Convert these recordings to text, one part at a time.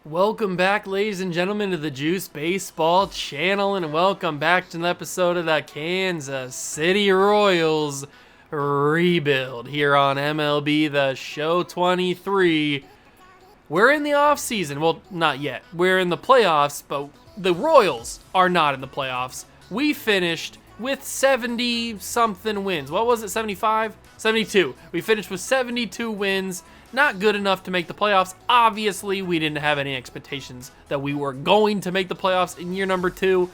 Welcome back, ladies and gentlemen, to the Juice Baseball channel, and welcome back to an episode of the Kansas City Royals rebuild here on MLB The Show 23. We're in the offseason. Well, not yet. We're in the playoffs, but the Royals are not in the playoffs. We finished with 70-something wins. What was it, 75? 72. We finished with 72 wins. Not good enough to make the playoffs. Obviously, we didn't have any expectations that we were going to make the playoffs in year number 2.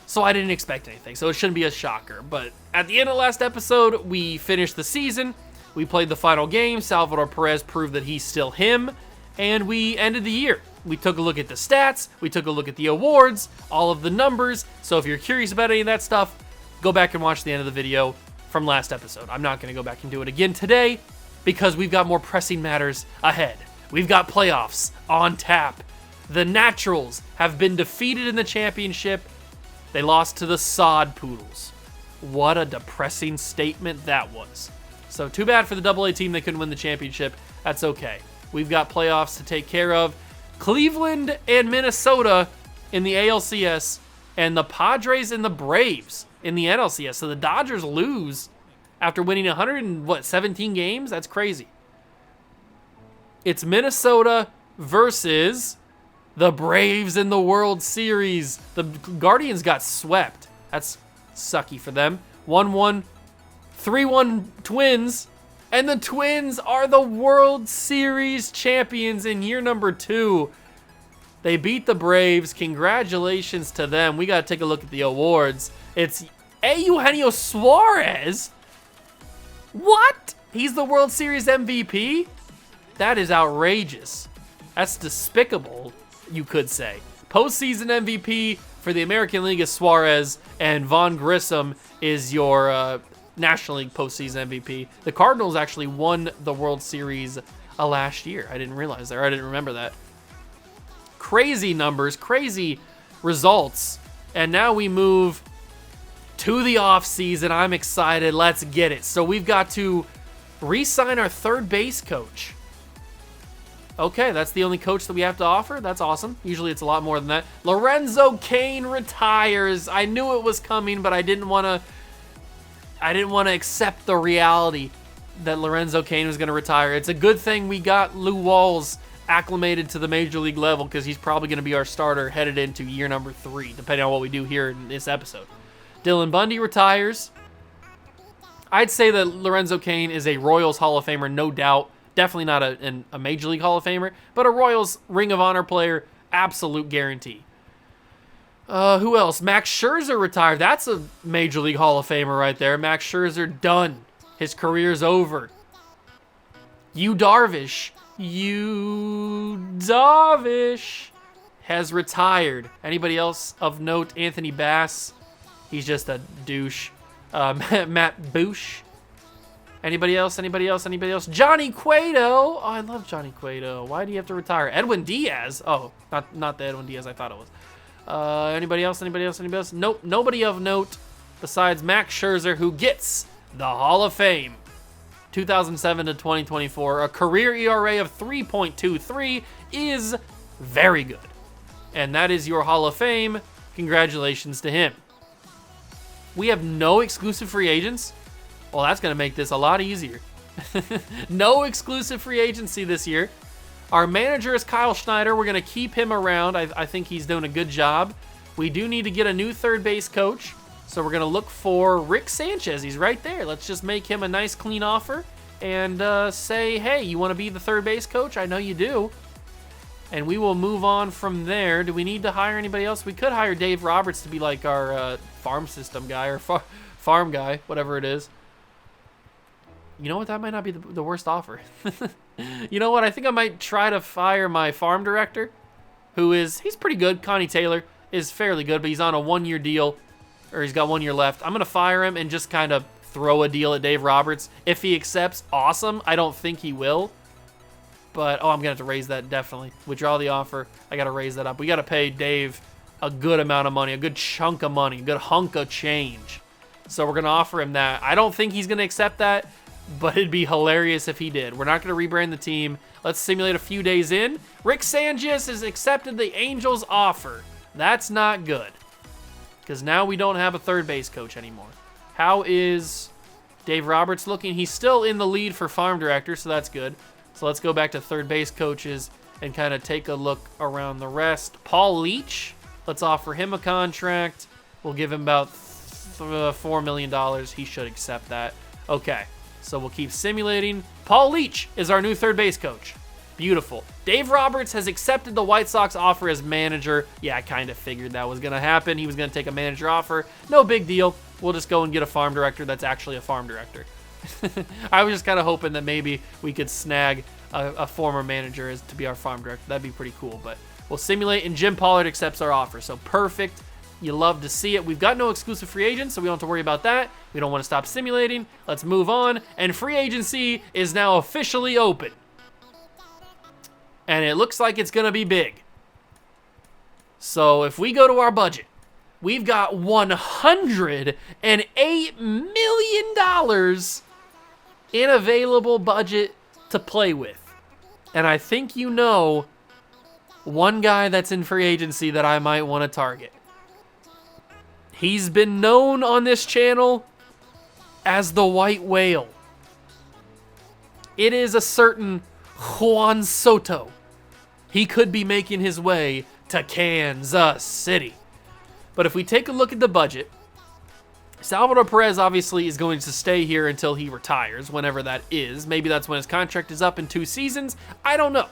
So I didn't expect anything. So it shouldn't be a shocker. But at the end of last episode, we finished the season. We played the final game. Salvador Perez proved that he's still him. And we ended the year. We took a look at the stats. We took a look at the awards, all of the numbers. So if you're curious about any of that stuff, go back and watch the end of the video from last episode. I'm not going to go back and do it again today, because we've got more pressing matters ahead. We've got playoffs on tap. The Naturals have been defeated in the championship. They lost to the Sod Poodles. What a depressing statement that was. So too bad for the AA team they couldn't win the championship. That's okay. We've got playoffs to take care of. Cleveland and Minnesota in the ALCS, and the Padres and the Braves in the NLCS. So the Dodgers lose after winning 117 games? That's crazy. It's Minnesota versus the Braves in the World Series. The Guardians got swept. That's sucky for them. 1-1, 3-1 Twins. And the Twins are the World Series champions in year number 2. They beat the Braves. Congratulations to them. We got to take a look at the awards. It's Eugenio Suarez. What? He's the World Series MVP? That is outrageous. That's despicable, you could say. Postseason MVP for the American League is Suarez, and Vaughn Grissom is your National League postseason MVP. The Cardinals actually won the World Series last year. I didn't realize that, or I didn't remember that. Crazy numbers, crazy results, and now we move to the offseason. I'm excited. Let's get it. So we've got to re-sign our third base coach. Okay, that's the only coach that we have to offer. That's awesome. Usually it's a lot more than that. Lorenzo Cain retires. I knew it was coming, but I didn't want to accept the reality that Lorenzo Cain was going to retire. It's a good thing we got Lou Walls acclimated to the major league level, because he's probably going to be our starter headed into year number 3, depending on what we do here in this episode. Dylan Bundy retires. I'd say that Lorenzo Cain is a Royals Hall of Famer, no doubt. Definitely not a Major League Hall of Famer, but a Royals Ring of Honor player, absolute guarantee. Who else? Max Scherzer retired. That's a Major League Hall of Famer right there. Max Scherzer done. His career's over. Yu Darvish has retired. Anybody else of note? Anthony Bass. He's just a douche. Matt Bush. Anybody else? Johnny Cueto. Oh, I love Johnny Cueto. Why do you have to retire? Edwin Diaz. Oh, not the Edwin Diaz I thought it was. Anybody else? Nope, nobody of note besides Max Scherzer, who gets the Hall of Fame. 2007 to 2024. A career ERA of 3.23 is very good. And that is your Hall of Fame. Congratulations to him. We have no exclusive free agents. Well, that's going to make this a lot easier. No exclusive free agency this year. Our manager is Kyle Schneider. We're going to keep him around. I think he's doing a good job. We do need to get a new third base coach. So we're going to look for Rick Sanchez. He's right there. Let's just make him a nice, clean offer and say, hey, you want to be the third base coach? I know you do. And we will move on from there. Do we need to hire anybody else? We could hire Dave Roberts to be like our farm system guy or farm guy, whatever it is. You know what? That might not be the worst offer. You know what? I think I might try to fire my farm director, he's pretty good. Connie Taylor is fairly good, but he's on a 1-year deal, or he's got 1 year left. I'm going to fire him and just kind of throw a deal at Dave Roberts. If he accepts, awesome. I don't think he will. But, I'm going to have to raise that, definitely. Withdraw the offer. I got to raise that up. We got to pay Dave a good amount of money, a good chunk of money, a good hunk of change. So we're going to offer him that. I don't think he's going to accept that. but it'd be hilarious if he did. We're not going to rebrand the team. Let's simulate a few days in. Rick Sanchez has accepted the Angels' offer. That's not good, because now we don't have a third base coach anymore. How is Dave Roberts looking? He's still in the lead for farm director, so that's good. So let's go back to third base coaches and kind of take a look around the rest. Paul Leach, let's offer him a contract. We'll give him about $4 million. He should accept that. Okay, so we'll keep simulating. Paul Leach is our new third base coach. Beautiful. Dave Roberts has accepted the White Sox offer as manager. Yeah, I kind of figured that was going to happen. He was going to take a manager offer. No big deal. We'll just go and get a farm director that's actually a farm director. I was just kind of hoping that maybe we could snag a former manager as to be our farm director. That'd be pretty cool, but we'll simulate, and Jim Pollard accepts our offer. So perfect. You love to see it. We've got no exclusive free agents, so we don't have to worry about that. We don't want to stop simulating. Let's move on, and free agency is now officially open. And it looks like it's going to be big. So if we go to our budget, we've got $108 million in available budget to play with. And I think you know one guy that's in free agency that I might want to target. He's been known on this channel as the White Whale. It is a certain Juan Soto. He could be making his way to Kansas City. But if we take a look at the budget, Salvador Perez obviously is going to stay here until he retires, whenever that is. Maybe that's when his contract is up in 2 seasons. I don't know.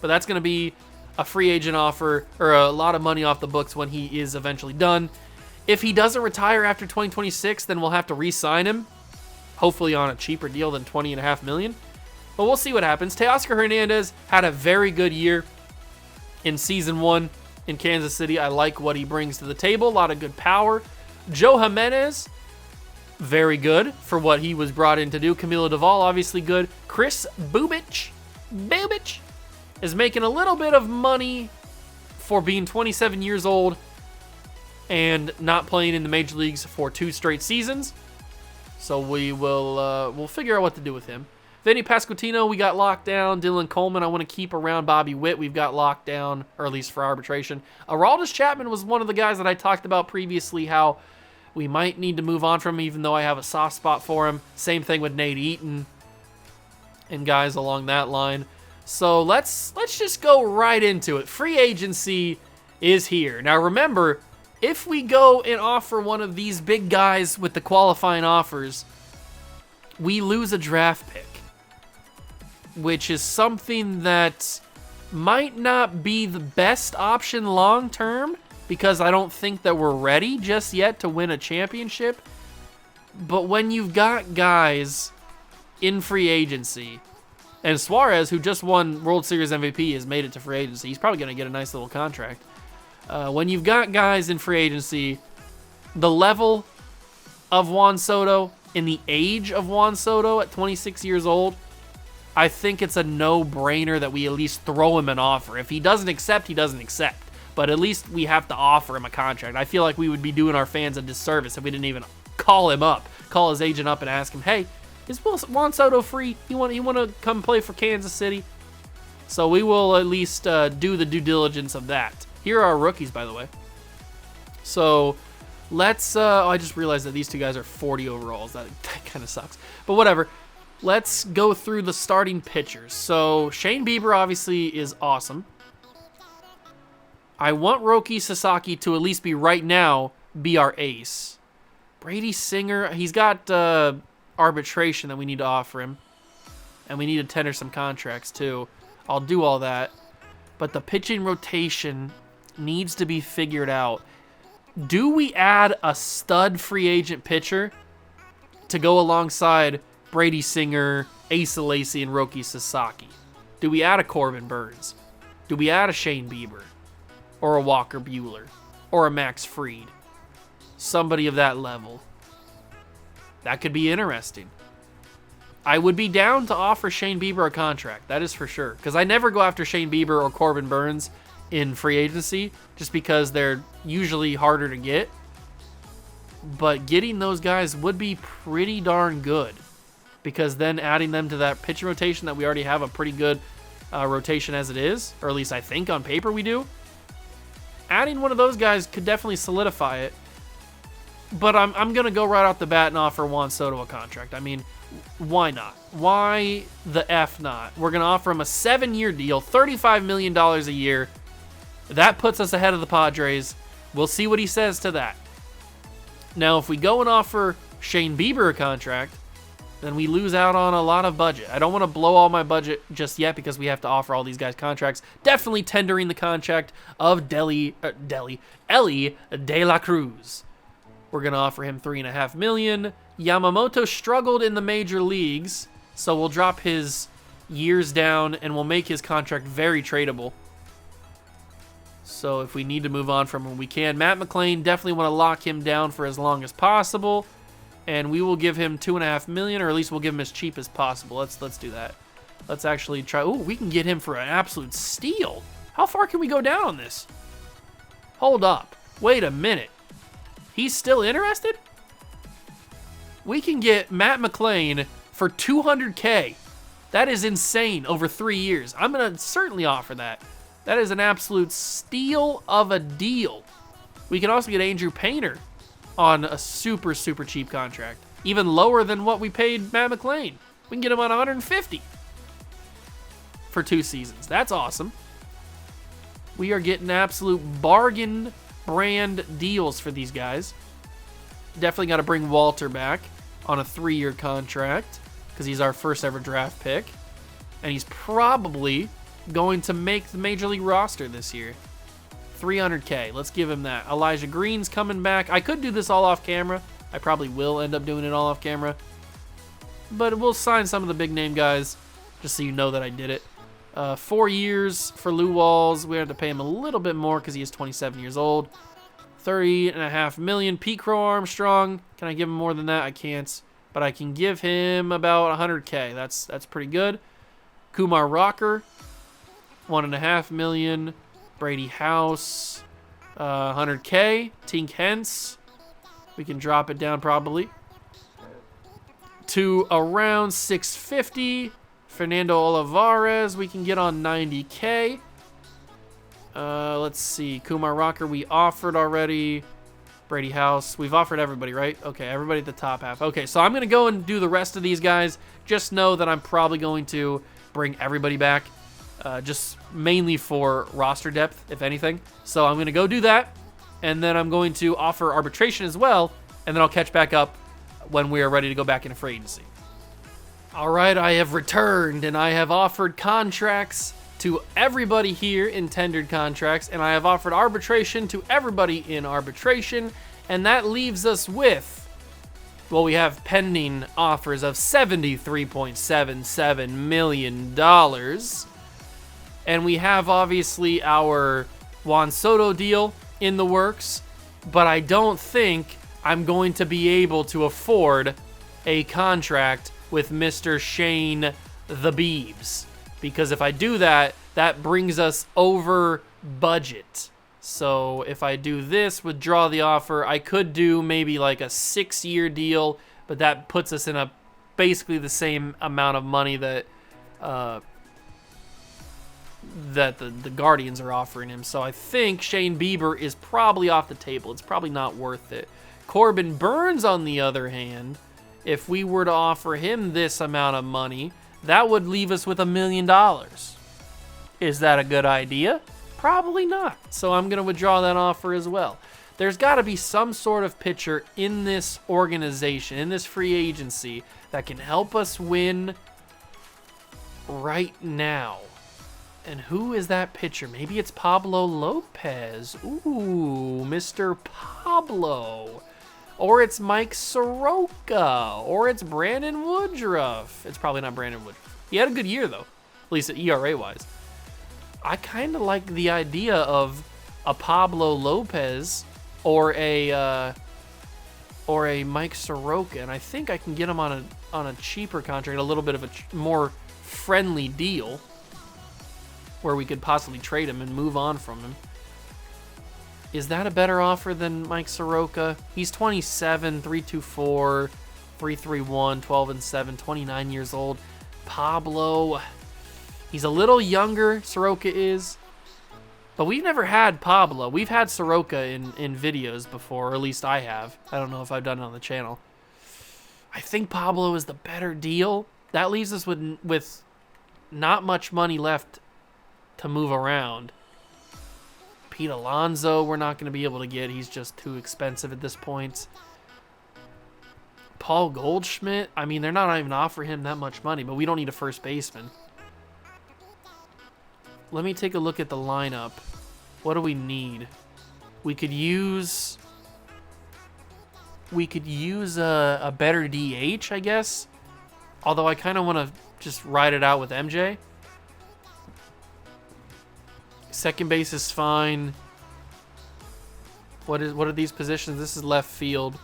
But that's going to be a free agent offer, or a lot of money off the books when he is eventually done. If he doesn't retire after 2026, then we'll have to re-sign him, hopefully on a cheaper deal than $20.5 million. But we'll see what happens. Teoscar Hernandez had a very good year in Season 1 in Kansas City. I like what he brings to the table. A lot of good power. Joe Jimenez, very good for what he was brought in to do. Camilo Doval, obviously good. Chris Bubich is making a little bit of money for being 27 years old and not playing in the major leagues for 2 straight seasons. So we'll figure out what to do with him. Vinny Pasquantino, we got locked down. Dylan Coleman, I want to keep around. Bobby Witt, we've got locked down, or at least for arbitration. Aroldis Chapman was one of the guys that I talked about previously, how we might need to move on from him, even though I have a soft spot for him. Same thing with Nate Eaton and guys along that line. So let's just go right into it. Free agency is here. Now remember, if we go and offer one of these big guys with the qualifying offers, we lose a draft pick, which is something that might not be the best option long term, because I don't think that we're ready just yet to win a championship. But when you've got guys in free agency, and Suarez, who just won World Series MVP, has made it to free agency. He's probably going to get a nice little contract. When you've got guys in free agency, the level of Juan Soto and the age of Juan Soto at 26 years old, I think it's a no-brainer that we at least throw him an offer. If he doesn't accept, he doesn't accept. But at least we have to offer him a contract. I feel like we would be doing our fans a disservice if we didn't even call him up, call his agent up and ask him, hey, is Juan Soto free? You want to come play for Kansas City? So we will at least do the due diligence of that. Here are our rookies, by the way. So let's, I just realized that these 2 guys are 40 overalls. That kind of sucks. But whatever. Let's go through the starting pitchers. So Shane Bieber obviously is awesome. I want Roki Sasaki to at least be right now be our ace. Brady Singer, he's got arbitration that we need to offer him. And we need to tender some contracts too. I'll do all that. But the pitching rotation needs to be figured out. Do we add a stud free agent pitcher to go alongside Brady Singer, Asa Lacy, and Roki Sasaki? Do we add a Corbin Burns? Do we add a Shane Bieber? Or a Walker Buehler? Or a Max Fried? Somebody of that level. That could be interesting. I would be down to offer Shane Bieber a contract. That is for sure. Because I never go after Shane Bieber or Corbin Burns in free agency, just because they're usually harder to get. But getting those guys would be pretty darn good, because then adding them to that pitching rotation that we already have a pretty good rotation as it is, or at least I think on paper we do, adding one of those guys could definitely solidify it. But I'm going to go right off the bat and offer Juan Soto a contract. I mean, why not? Why the F not? We're going to offer him a 7-year deal, $35 million a year. That puts us ahead of the Padres. We'll see what he says to that. Now, if we go and offer Shane Bieber a contract, then we lose out on a lot of budget. I don't want to blow all my budget just yet because we have to offer all these guys contracts. Definitely tendering the contract of Ellie De La Cruz. We're going to offer him $3.5 million. Yamamoto struggled in the major leagues, so we'll drop his years down and we'll make his contract very tradable. So if we need to move on from him, we can. Matt McLain, definitely want to lock him down for as long as possible, and we will give him $2.5 million, or at least we'll give him as cheap as possible. Let's do that. Let's actually try. Oh, we can get him for an absolute steal. How far can we go down on this? Hold up. Wait a minute. He's still interested? We can get Matt McLain for $200K. That is insane over 3 years. I'm going to certainly offer that. That is an absolute steal of a deal. We can also get Andrew Painter on a super, super cheap contract. Even lower than what we paid Matt McLain. We can get him on $150 for 2 seasons. That's awesome. We are getting absolute bargain brand deals for these guys. Definitely got to bring Walter back on a 3-year contract because he's our first ever draft pick. And he's probably going to make the Major League roster this year. $300K. Let's give him that. Elijah Green's coming back. I could do this all off camera. I probably will end up doing it all off camera. But we'll sign some of the big name guys just so you know that I did it. 4 years for Lou Walls. We have to pay him a little bit more because he is 27 years old. $30.5 million. Pete Crow Armstrong. Can I give him more than that? I can't. But I can give him about $100K. That's pretty good. Kumar Rocker. $1.5 million. Brady House. $100K. Tink Hence. We can drop it down probably to around $650. Fernando Olivares, we can get on $90K. Let's see. Kumar Rocker, we offered already. Brady House, we've offered everybody, right? Okay, everybody at the top half. Okay, so I'm going to go and do the rest of these guys. Just know that I'm probably going to bring everybody back. Just mainly for roster depth, if anything. So I'm going to go do that. And then I'm going to offer arbitration as well. And then I'll catch back up when we are ready to go back into free agency. All right, I have returned, and I have offered contracts to everybody here in tendered contracts, and I have offered arbitration to everybody in arbitration, and that leaves us with, well, we have pending offers of $73.77 million, and we have, obviously, our Juan Soto deal in the works, but I don't think I'm going to be able to afford a contract with Mr. Shane the Biebs, because if I do that, that brings us over budget. So if I do this, withdraw the offer, I could do maybe like a 6-year deal, but that puts us in a basically the same amount of money that the Guardians are offering him. So I think Shane Bieber is probably off the table. It's probably not worth it. Corbin Burns, on the other hand, if we were to offer him this amount of money, that would leave us with $1 million. Is that a good idea? Probably not. So I'm going to withdraw that offer as well. There's got to be some sort of pitcher in this organization, in this free agency, that can help us win right now. And who is that pitcher? Maybe it's Pablo Lopez. Ooh, Mr. Pablo. Or it's Mike Soroka. Or it's Brandon Woodruff. It's probably not Brandon Woodruff. He had a good year, though. At least ERA-wise. I kind of like the idea of a Pablo Lopez or a Mike Soroka. And I think I can get him on a cheaper contract, a little bit of a more friendly deal, where we could possibly trade him and move on from him. Is that a better offer than Mike Soroka? He's 27, 324, 3-3-1, 12-7, 29 years old. Pablo, he's a little younger, Soroka is. But we've never had Pablo. We've had Soroka in videos before, or at least I have. I don't know if I've done it on the channel. I think Pablo is the better deal. That leaves us with not much money left to move around. Pete Alonso, we're not going to be able to get. He's just too expensive at this point. Paul Goldschmidt, I mean, they're not even offering him that much money, but we don't need a first baseman. Let me take a look at the lineup. What do we need? We could use a better DH, I guess. Although I kind of want to just ride it out with MJ. Second base is fine. What are these positions? This is left field.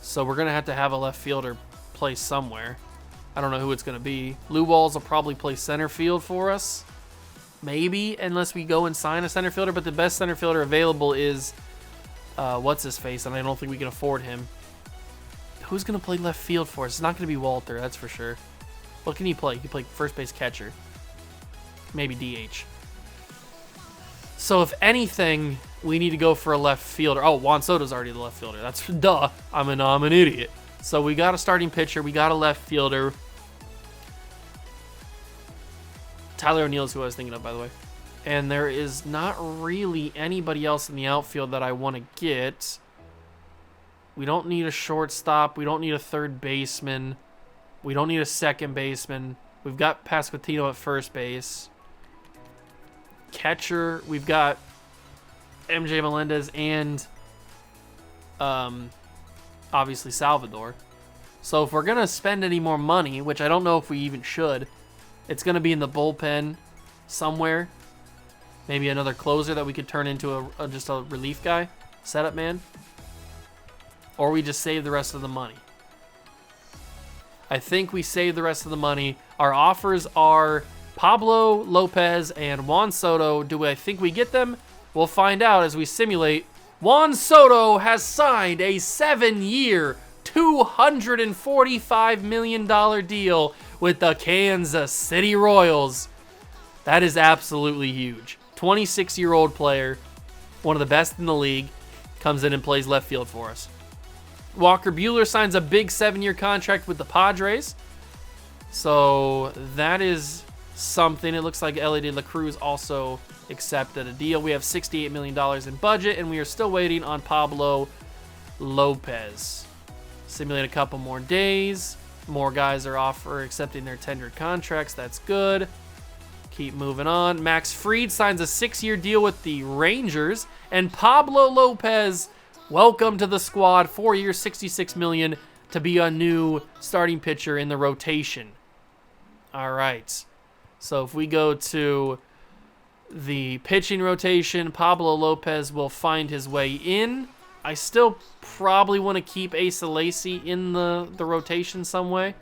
So we're going to have a left fielder play somewhere. I don't know who it's going to be. Lou Walls will probably play center field for us. Maybe, unless we go and sign a center fielder. But the best center fielder available is, what's-his-face, and I don't think we can afford him. Who's going to play left field for us? It's not going to be Walter, that's for sure. What can he play? He can play first base catcher. Maybe DH. So if anything, we need to go for a left fielder. Oh, Juan Soto's already the left fielder. That's duh. I'm an idiot. So we got a starting pitcher. We got a left fielder. Tyler O'Neill is who I was thinking of, by the way. And there is not really anybody else in the outfield that I want to get. We don't need a shortstop. We don't need a third baseman. We don't need a second baseman. We've got Pasquantino at first base. Catcher, we've got MJ Melendez and obviously Salvador. So if we're going to spend any more money, which I don't know if we even should, it's going to be in the bullpen somewhere. Maybe another closer that we could turn into just a relief guy, setup man. Or we just save the rest of the money. I think we save the rest of the money. Our offers are Pablo Lopez and Juan Soto. Do I think we get them? We'll find out as we simulate. Juan Soto has signed a 7-year, $245 million deal with the Kansas City Royals. That is absolutely huge. 26-year-old player, one of the best in the league, comes in and plays left field for us. Walker Buehler signs a big 7-year contract with the Padres. So that is something. It looks like Ellie De La Cruz also accepted a deal. We have $68 million in budget, and we are still waiting on Pablo Lopez. Simulate a couple more days. More guys are accepting their tendered contracts. That's good. Keep moving on. Max Fried signs a 6-year deal with the Rangers. And Pablo Lopez, welcome to the squad. 4 years, $66 million to be a new starting pitcher in the rotation. All right. So if we go to the pitching rotation, Pablo Lopez will find his way in. I still probably want to keep Asa Lacy in the rotation some way.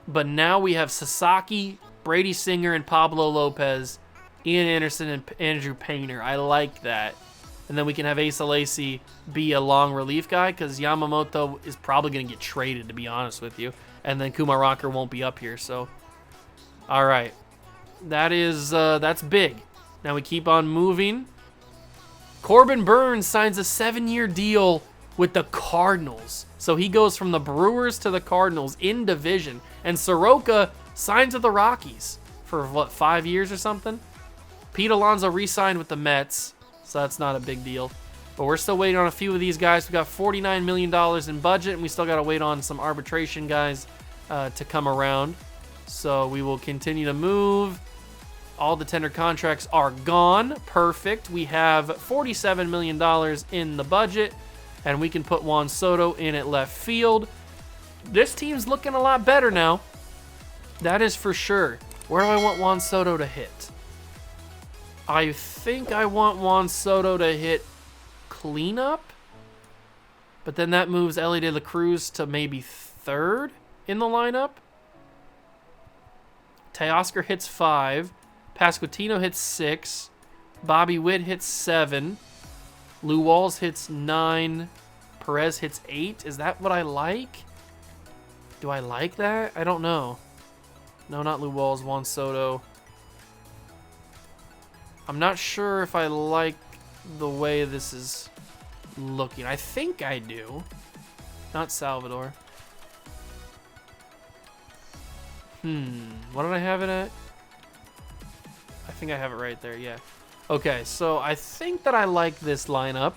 But now we have Sasaki, Brady Singer, and Pablo Lopez, Ian Anderson, and Andrew Painter. I like that. And then we can have Asa Lacy be a long relief guy because Yamamoto is probably going to get traded, to be honest with you. And then Kumar Rocker won't be up here. So, all right. That's big. Now we keep on moving. Corbin Burns signs a 7-year deal with the Cardinals. So he goes from the Brewers to the Cardinals in division. And Soroka signs with the Rockies for, 5 years or something? Pete Alonso re-signed with the Mets, so that's not a big deal. But we're still waiting on a few of these guys. We got $49 million in budget, and we still got to wait on some arbitration guys to come around. So we will continue to move. All the tender contracts are gone. Perfect. We have $47 million in the budget, and we can put Juan Soto in at left field. This team's looking a lot better now. That is for sure. Where do I want Juan Soto to hit? I think I want Juan Soto to hit cleanup, but then that moves Ellie De La Cruz to maybe third in the lineup. Teoscar hits 5. Pasquantino hits 6. Bobby Witt hits 7. Lou Walls hits 9. Perez hits 8. Is that what I like? Do I like that? I don't know. No, not Lou Walls, Juan Soto. I'm not sure if I like the way this is looking. I think I do. Not Salvador. What did I have it at? I think I have it right there, yeah. Okay, so I think that I like this lineup.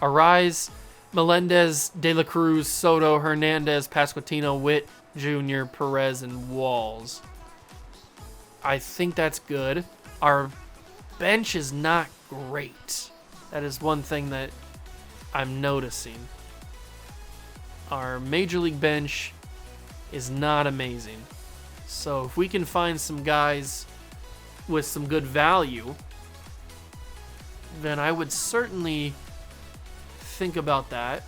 Arise, Melendez, De La Cruz, Soto, Hernandez, Pasquantino, Witt, Jr., Perez, and Walls. I think that's good. Our bench is not great. That is one thing that I'm noticing. Our Major League bench is not amazing. So if we can find some guys with some good value, then I would certainly think about that.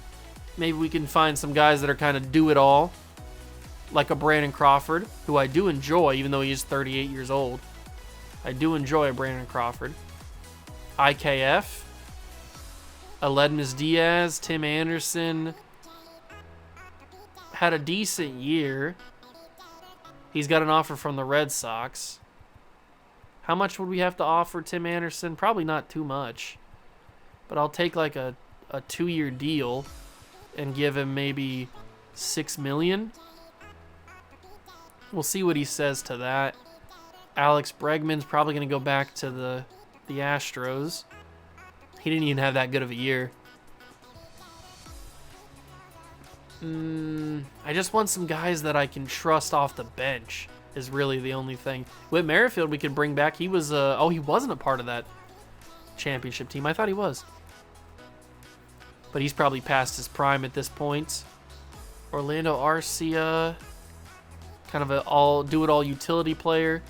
Maybe we can find some guys that are kind of do-it-all, like a Brandon Crawford, who I do enjoy, even though he is 38 years old. I do enjoy a Brandon Crawford. IKF, Aledmus Diaz, Tim Anderson. Had a decent year. He's got an offer from the Red Sox. How much would we have to offer Tim Anderson? Probably not too much. But I'll take like a 2-year deal and give him maybe $6 million. We'll see what he says to that. Alex Bregman's probably going to go back to the Astros. He didn't even have that good of a year. I just want some guys that I can trust off the bench is really the only thing. Whit Merrifield we could bring back. He was he wasn't a part of that championship team. I thought he was. But he's probably past his prime at this point. Orlando Arcia, kind of a do-it-all utility player.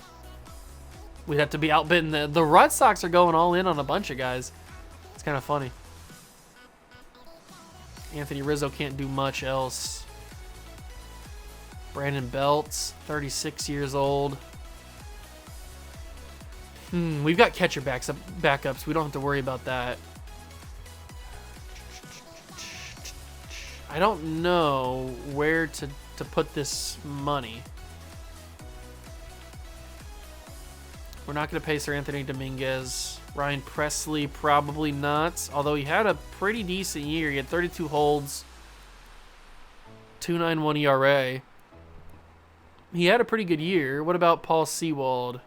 We'd have to be outbidden. The Red Sox are going all in on a bunch of guys. It's kind of funny. Anthony Rizzo can't do much else. Brandon Belts, 36 years old. We've got catcher backups. We don't have to worry about that. I don't know where to put this money. We're not going to pay Sir Anthony Dominguez. Ryan Presley, probably not. Although he had a pretty decent year. He had 32 holds, 2.91 ERA. He had a pretty good year. What about Paul Sewald?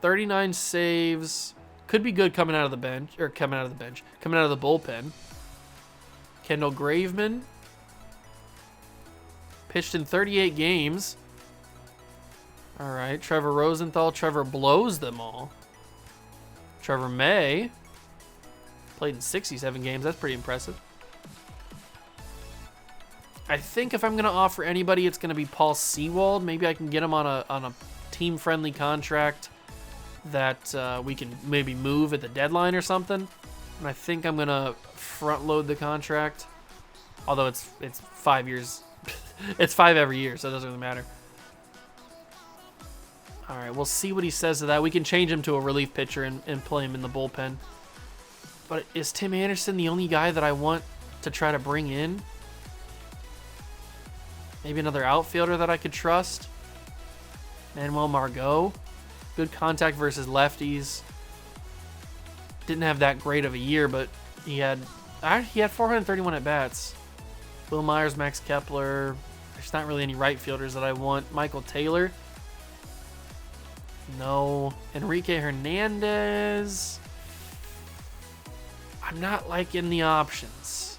39 saves. Could be good coming out of the bench. Coming out of the bullpen. Kendall Graveman. Pitched in 38 games. All right, Trevor Rosenthal. Trevor blows them all. Trevor May played in 67 games. That's pretty impressive. I think if I'm going to offer anybody, it's going to be Paul Sewald. Maybe I can get him on a team-friendly contract that we can maybe move at the deadline or something. And I think I'm going to front-load the contract. Although it's 5 years. It's 5 every year, so it doesn't really matter. All right, we'll see what he says to that. We can change him to a relief pitcher and play him in the bullpen. But is Tim Anderson the only guy that I want to try to bring in? Maybe another outfielder that I could trust? Manuel Margot. Good contact versus lefties. Didn't have that great of a year, but he had 431 at-bats. Will Myers, Max Kepler. There's not really any right fielders that I want. Michael Taylor. No. Enrique Hernandez. I'm not liking the options,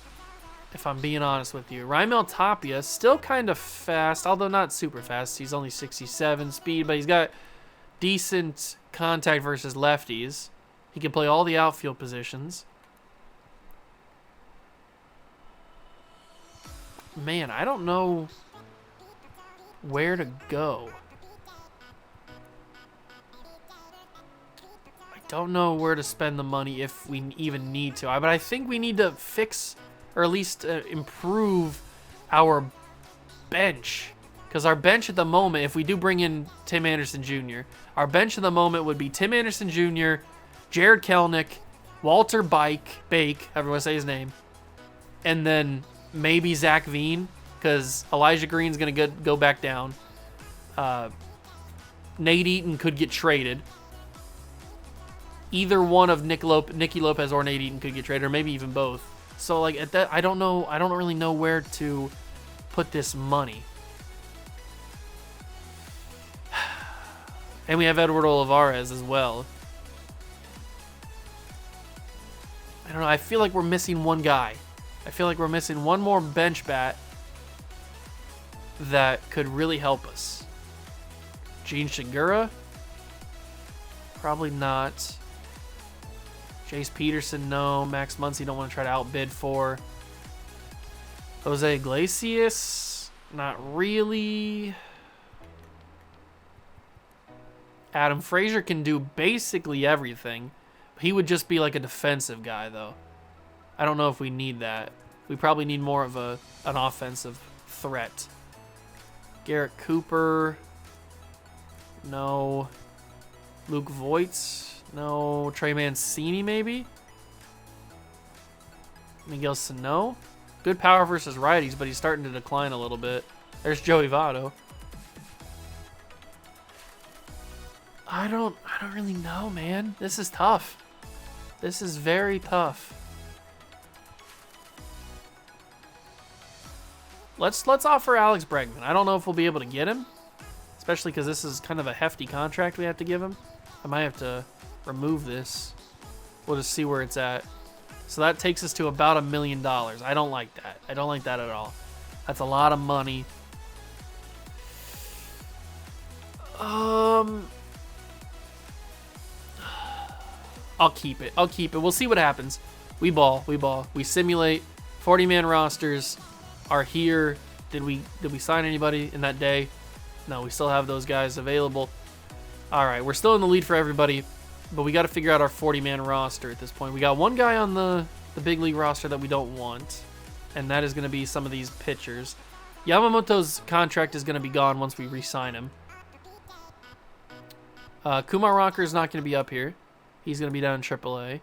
if I'm being honest with you. Raimel Tapia, still kind of fast, although not super fast. He's only 67 speed, but he's got decent contact versus lefties. He can play all the outfield positions. Man, I don't know where to go. Don't know where to spend the money if we even need to. But I think we need to fix or at least improve our bench. Because our bench at the moment, if we do bring in Tim Anderson Jr., our bench at the moment would be Tim Anderson Jr., Jared Kelenic, Walter Bake, however you want to say his name, and then maybe Zach Veen, because Elijah Green's going to go back down. Nate Eaton could get traded. Either one of Nicky Lopez or Nate Eaton could get traded, or maybe even both. So, like, at that, I don't know. I don't really know where to put this money. And we have Eduardo Olivares as well. I don't know. I feel like we're missing one guy. I feel like we're missing one more bench bat that could really help us. Gene Segura? Probably not. Jace Peterson, no. Max Muncy, don't want to try to outbid for. Jose Iglesias? Not really. Adam Frazier can do basically everything. He would just be like a defensive guy, though. I don't know if we need that. We probably need more of an offensive threat. Garrett Cooper. No. Luke Voits. No. Trey Mancini, maybe? Miguel Sano. Good power versus righties, but he's starting to decline a little bit. There's Joey Votto. I don't really know, man. This is tough. This is very tough. Let's offer Alex Bregman. I don't know if we'll be able to get him, especially because this is kind of a hefty contract we have to give him. I might have to remove this. We'll just see where it's at. So that takes us to about $1 million. I don't like that. I don't like that at all. That's a lot of money. I'll keep it. I'll keep it. We'll see what happens. We ball. We ball. We simulate. 40-man rosters are here. Did we sign anybody in that day? No, we still have those guys available. All right, we're still in the lead for everybody, but we got to figure out our 40-man roster at this point. We got one guy on the big league roster that we don't want, and that is going to be some of these pitchers. Yamamoto's contract is going to be gone once we re-sign him. Kumar Rocker is not going to be up here. He's going to be down in AAA.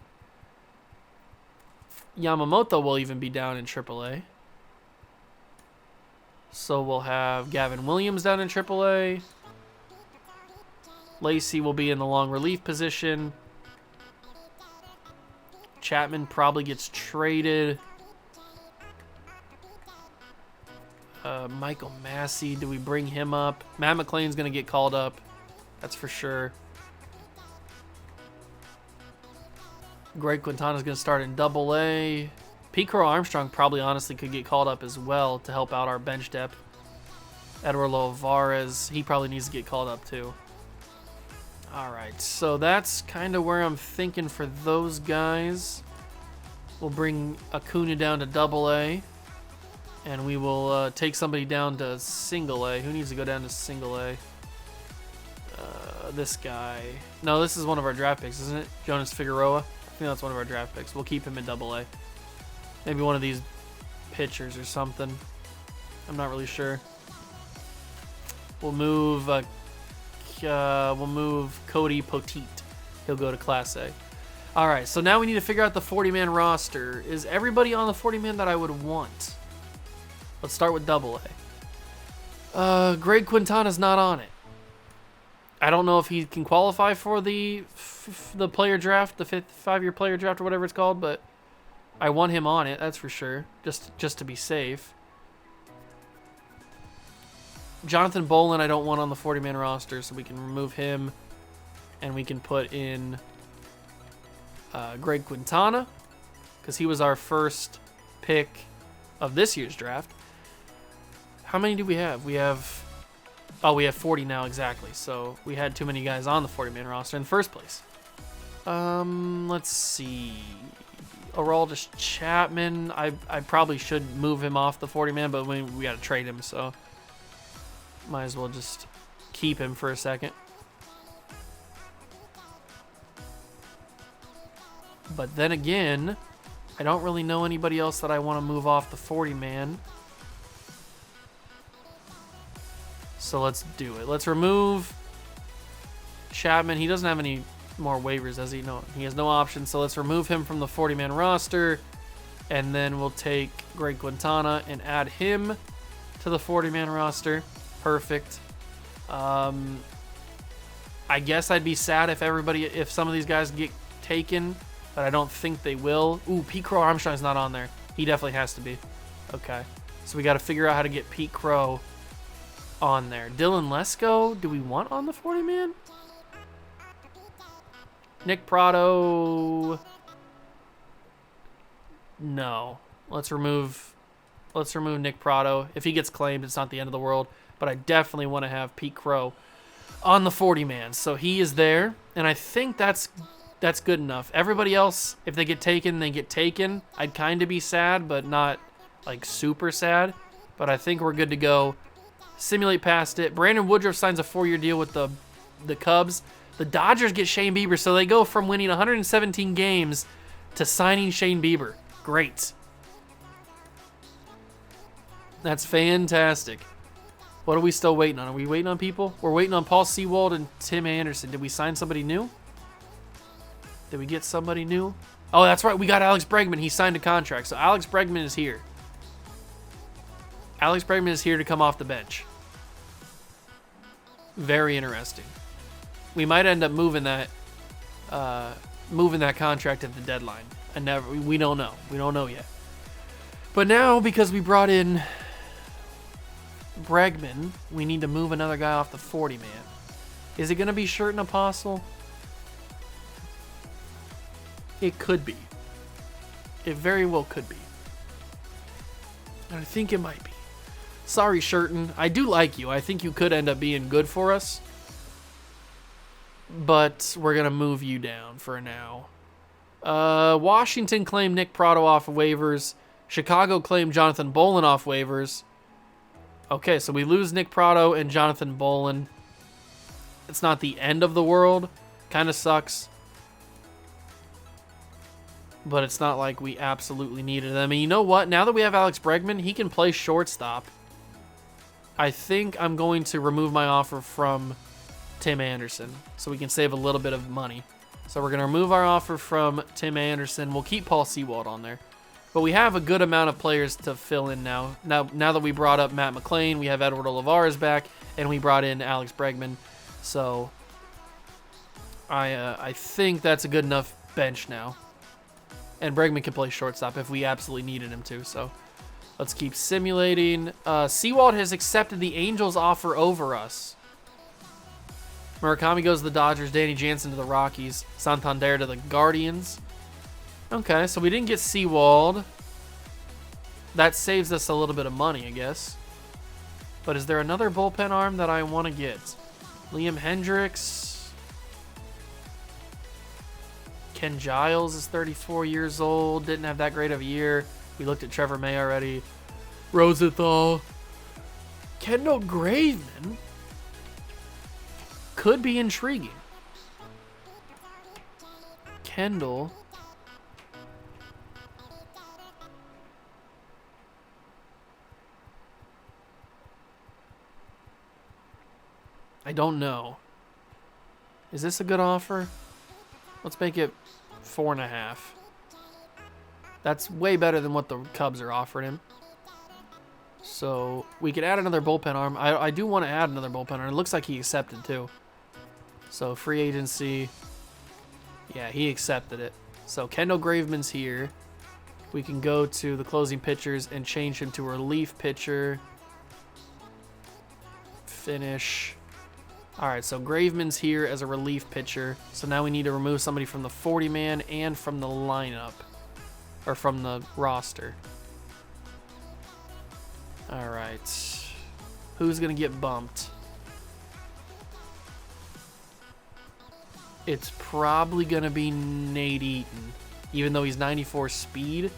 Yamamoto will even be down in AAA. So we'll have Gavin Williams down in AAA. Lacey will be in the long relief position. Chapman probably gets traded. Michael Massey, do we bring him up? Matt McClain's going to get called up. That's for sure. Greg Quintana's going to start in Double-A. Pete Crow Armstrong probably honestly could get called up as well to help out our bench depth. Eduardo Olivares, he probably needs to get called up too. All right, so that's kind of where I'm thinking for those guys. We'll bring Acuna down to Double-A, and we will take somebody down to Single-A. Who needs to go down to Single-A? This guy. No, this is one of our draft picks, isn't it? Jonas Figueroa. I think that's one of our draft picks. We'll keep him in Double-A. Maybe one of these pitchers or something. I'm not really sure. We'll move Cody Poteet. He'll go to Class A. All right, so now we need to figure out the 40-man roster. Is everybody on the 40-man that I would want? Let's start with Double-A. Greg Quintana's not on it. I don't know if he can qualify for the player draft, the 5-year player draft or whatever it's called, but I want him on it, that's for sure, just to be safe. Jonathan Bolin I don't want on the 40-man roster, so we can remove him, and we can put in Greg Quintana, because he was our first pick of this year's draft. How many do we have? We have 40 now, exactly. So we had too many guys on the 40-man roster in the first place. Let's see. Aroldis Chapman, I probably should move him off the 40-man, but we got to trade him, so might as well just keep him for a second. But then again, I don't really know anybody else that I want to move off the 40-man. So let's do it. Let's remove Chapman. He doesn't have any more waivers, does he? No, he has no options. So let's remove him from the 40-man roster. And then we'll take Greg Quintana and add him to the 40-man roster. Perfect. I guess I'd be sad if some of these guys get taken, but I don't think they will. Ooh, Pete Crow Armstrong's not on there. He definitely has to be. Okay. So we got to figure out how to get Pete Crow on there. Dylan Lesko, do we want on the 40-man? Nick Prado. No. Let's remove Nick Prado. If he gets claimed, it's not the end of the world. But I definitely want to have Pete Crow on the 40-man. So he is there, and I think that's good enough. Everybody else, if they get taken, they get taken. I'd kind of be sad, but not like super sad. But I think we're good to go. Simulate past it. Brandon Woodruff signs a 4-year deal with the Cubs. The Dodgers get Shane Bieber, so they go from winning 117 games to signing Shane Bieber. Great. That's fantastic. What are we still waiting on? Are we waiting on people? We're waiting on Paul Sewald and Tim Anderson. Did we sign somebody new? Did we get somebody new? Oh, that's right. We got Alex Bregman. He signed a contract. So Alex Bregman is here. Alex Bregman is here to come off the bench. Very interesting. We might end up moving that contract at the deadline. We don't know. We don't know yet. But now, because we brought in Bregman, we need to move another guy off the 40-man. Is it going to be Shirt and Apostle? It could be. It very well could be. And I think it might be. Sorry, Shirton. I do like you. I think you could end up being good for us. But we're going to move you down for now. Washington claimed Nick Prado off of waivers. Chicago claimed Jonathan Bolin off waivers. Okay, so we lose Nick Prado and Jonathan Bolin. It's not the end of the world. Kind of sucks. But it's not like we absolutely needed them. And you know what? Now that we have Alex Bregman, he can play shortstop. I think I'm going to remove my offer from Tim Anderson so we can save a little bit of money. So we're going to remove our offer from Tim Anderson. We'll keep Paul Sewald on there. But we have a good amount of players to fill in now. Now that we brought up Matt McClain, we have Edward Olivares back, and we brought in Alex Bregman. So I think that's a good enough bench now. And Bregman can play shortstop if we absolutely needed him to. So let's keep simulating. Sewald has accepted the Angels' offer over us. Murakami goes to the Dodgers. Danny Jansen to the Rockies. Santander to the Guardians. Okay, so we didn't get Sewald. That saves us a little bit of money, I guess. But is there another bullpen arm that I want to get? Liam Hendricks. Ken Giles is 34 years old. Didn't have that great of a year. We looked at Trevor May already. Rosenthal. Kendall Graveman could be intriguing. Kendall. I don't know. Is this a good offer? Let's make it 4.5. That's way better than what the Cubs are offering him. So we could add another bullpen arm. I do want to add another bullpen arm. It looks like he accepted too. So free agency. Yeah, he accepted it. So Kendall Graveman's here. We can go to the closing pitchers and change him to a relief pitcher. Finish. All right, so Graveman's here as a relief pitcher. So now we need to remove somebody from the 40-man and from the lineup. Or from the roster. All right. Who's going to get bumped? It's probably going to be Nate Eaton. Even though he's 94 speed.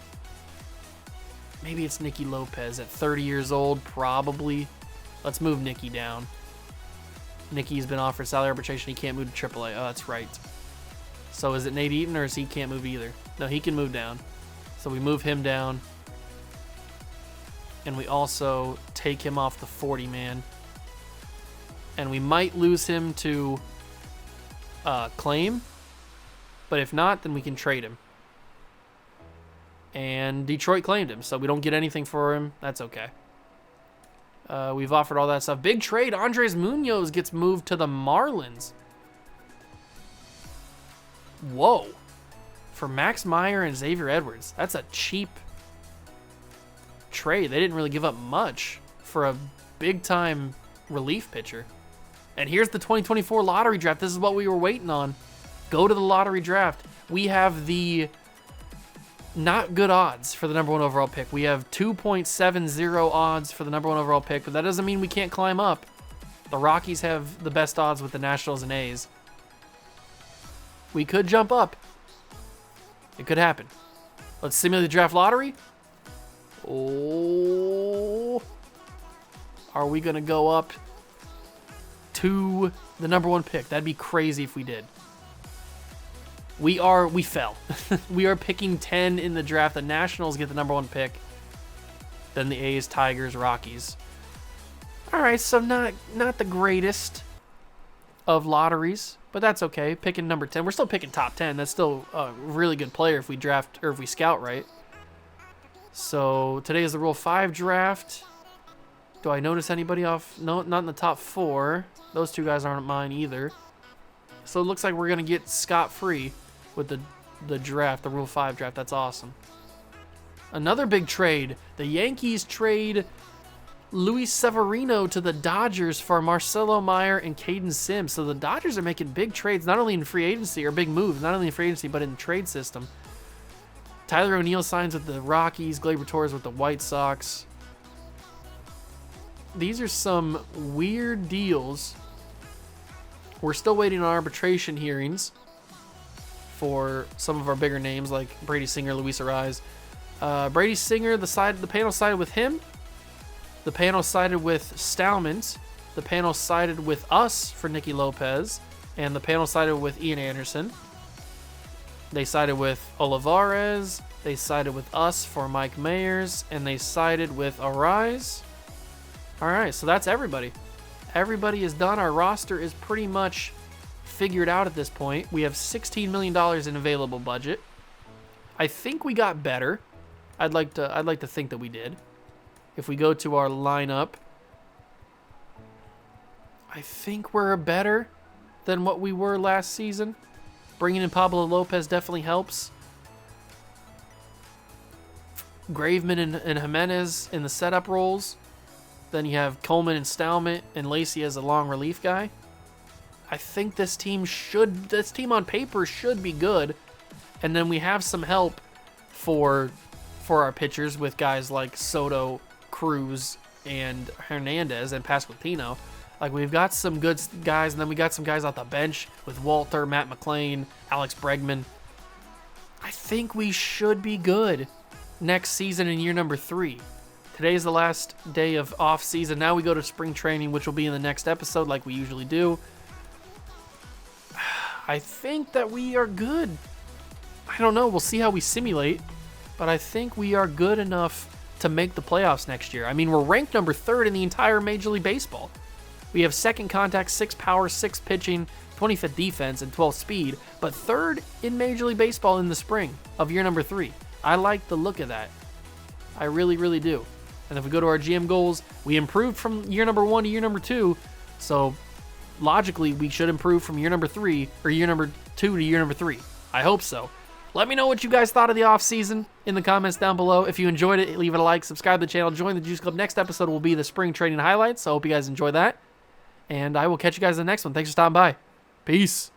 Maybe it's Nicky Lopez at 30 years old. Probably. Let's move Nicky down. Nicky's been offered salary arbitration. He can't move to AAA. Oh, that's right. So is it Nate Eaton or is he can't move either? No, he can move down. So we move him down. And we also take him off the 40-man. And we might lose him to claim. But if not, then we can trade him. And Detroit claimed him, so we don't get anything for him. That's okay. We've offered all that stuff. Big trade. Andres Munoz gets moved to the Marlins. Whoa. For Max Meyer and Xavier Edwards. That's a cheap trade. They didn't really give up much for a big-time relief pitcher. And here's the 2024 lottery draft. This is what we were waiting on. Go to the lottery draft. We have the not good odds for the number 1 overall pick. We have 2.70 odds for the number 1 overall pick, but that doesn't mean we can't climb up. The Rockies have the best odds with the Nationals and A's. We could jump up. It could happen. Let's simulate the draft lottery. Oh. Are we going to go up to the number 1 pick? That'd be crazy if we did. We fell. We are picking 10 in the draft. The Nationals get the number 1 pick. Then the A's, Tigers, Rockies. All right, so not the greatest of lotteries, but that's okay. Picking number 10. We're still picking top 10. That's still a really good player if we draft or if we scout right. So today is the Rule 5 draft. Do I notice anybody off? No, not in the top 4. Those 2 guys aren't mine either. So it looks like we're going to get scot-free with the draft, the Rule 5 draft. That's awesome. Another big trade. The Yankees trade Luis Severino to the Dodgers for Marcelo Meyer and Caden Sims. So the Dodgers are making big trades, not only in free agency, or big moves, not only in free agency, but in the trade system. Tyler O'Neill signs with the Rockies. Gleyber Torres with the White Sox. These are some weird deals. We're still waiting on arbitration hearings for some of our bigger names like Brady Singer, Luis Ariz. Brady Singer, the panel sided with him. The panel sided with Stalmans. The panel sided with us for Nicky Lopez. And the panel sided with Ian Anderson. They sided with Olivares. They sided with us for Mike Mayers. And they sided with Ariz. All right, so that's everybody. Everybody is done. Our roster is pretty much figured out at this point. We have $16 million in available budget. I think we got better. I'd like to think that we did. If we go to our lineup, I think we're better than what we were last season. Bringing in Pablo Lopez definitely helps. Graveman and Jimenez in the setup roles. Then you have Coleman and Stalman and Lacey as a long relief guy. I think this team on paper should be good. And then we have some help for our pitchers with guys like Soto, Cruz, and Hernandez and Pasquantino. Like, we've got some good guys, and then we got some guys off the bench with Walter, Matt McClain, Alex Bregman. I think we should be good next season in year number 3. Today's the last day of off-season. Now we go to spring training, which will be in the next episode like we usually do. I think that we are good. I don't know. We'll see how we simulate. But I think we are good enough to make the playoffs next year. I mean, we're ranked number 3rd in the entire Major League Baseball. We have 2nd contact, 6 power, 6 pitching, 25th defense, and 12th speed. But 3rd in Major League Baseball in the spring of year number 3. I like the look of that. I really, really do. And if we go to our GM goals, we improved from year number 1 to year number 2. So logically, we should improve from year number 3 or year number 2 to year number 3. I hope so. Let me know what you guys thought of the offseason in the comments down below. If you enjoyed it, leave it a like, subscribe to the channel, join the Juice Club. Next episode will be the spring training highlights. So I hope you guys enjoy that. And I will catch you guys in the next one. Thanks for stopping by. Peace.